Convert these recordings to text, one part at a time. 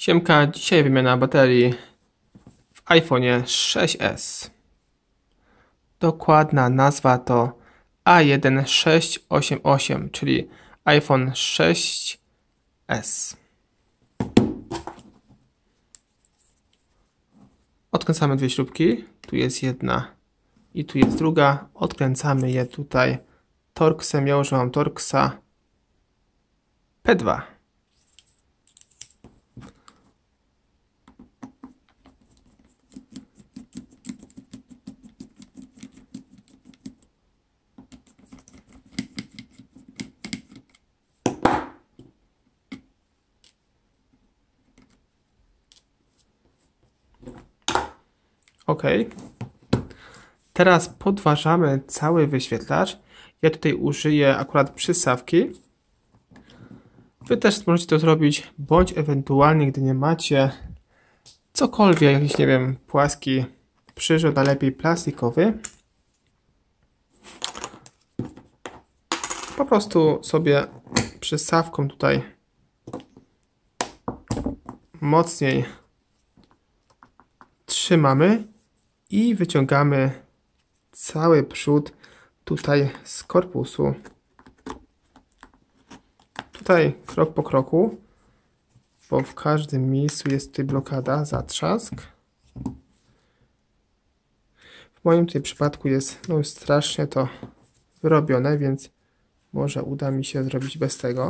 Siemka, dzisiaj wymiana baterii w iPhone'ie 6s. Dokładna nazwa to A1688, czyli iPhone 6s. Odkręcamy dwie śrubki, tu jest jedna i tu jest druga. Odkręcamy je tutaj Torxem, ja używam Torxa P2. OK. Teraz podważamy cały wyświetlacz. Ja tutaj użyję akurat przystawki. Wy też możecie to zrobić, bądź ewentualnie, gdy nie macie cokolwiek, jakiś, nie wiem, płaski przyrząd, a lepiej plastikowy, po prostu sobie przystawką tutaj mocniej trzymamy i wyciągamy cały przód tutaj z korpusu. Tutaj krok po kroku, bo w każdym miejscu jest tutaj blokada, zatrzask. W moim tutaj przypadku jest już strasznie to wyrobione, więc może uda mi się zrobić bez tego.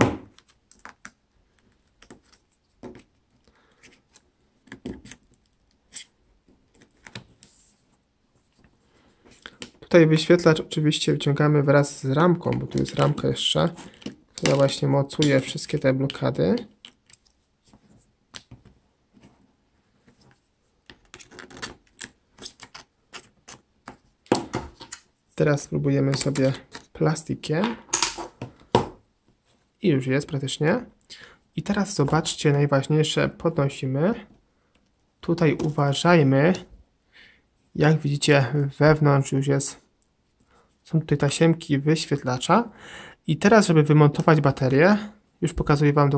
Tutaj wyświetlacz oczywiście wyciągamy wraz z ramką, bo tu jest ramka jeszcze, która właśnie mocuje wszystkie te blokady. Teraz spróbujemy sobie plastikiem. I już jest praktycznie. I teraz zobaczcie, najważniejsze, podnosimy. Tutaj uważajmy. Jak widzicie, wewnątrz już są tutaj tasiemki wyświetlacza. I teraz, żeby wymontować baterię, już pokazuję Wam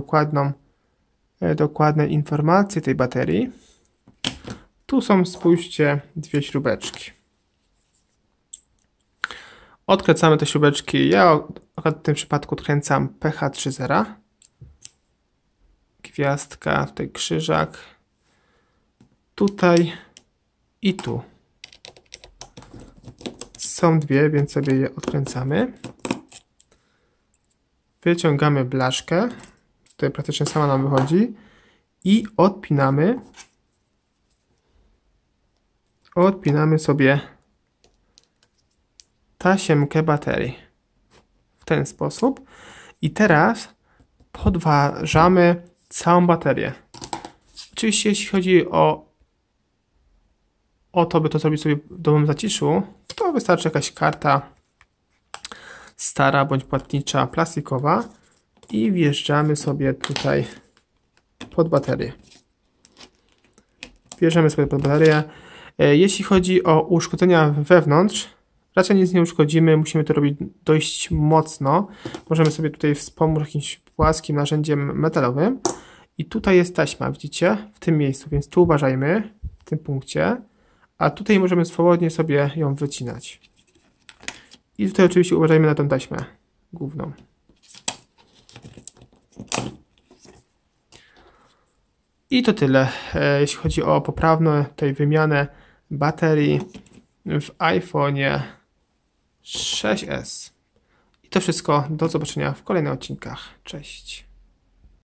dokładne informacje tej baterii. Tu są, spójrzcie, dwie śrubeczki. Odkręcamy te śrubeczki. Ja w tym przypadku odkręcam PH30. Gwiazdka, tutaj krzyżak. Tutaj i tu. Są dwie, więc sobie je odkręcamy. Wyciągamy blaszkę. Tutaj praktycznie sama nam wychodzi. I odpinamy. Odpinamy sobie tasiemkę baterii. W ten sposób. I teraz podważamy całą baterię. Oczywiście jeśli chodzi o to, by to zrobić sobie w domowym zaciszu, to wystarczy jakaś karta stara bądź płatnicza, plastikowa i wjeżdżamy sobie tutaj pod baterię. Wjeżdżamy sobie pod baterię. Jeśli chodzi o uszkodzenia wewnątrz, raczej nic nie uszkodzimy, musimy to robić dość mocno. Możemy sobie tutaj wspomóc jakimś płaskim narzędziem metalowym. I tutaj jest taśma, widzicie? W tym miejscu, więc tu uważajmy, w tym punkcie. A tutaj możemy swobodnie sobie ją wycinać. I tutaj oczywiście uważajmy na tę taśmę główną. I to tyle, jeśli chodzi o poprawną tutaj wymianę baterii w iPhone'ie 6s. I to wszystko, do zobaczenia w kolejnych odcinkach. Cześć!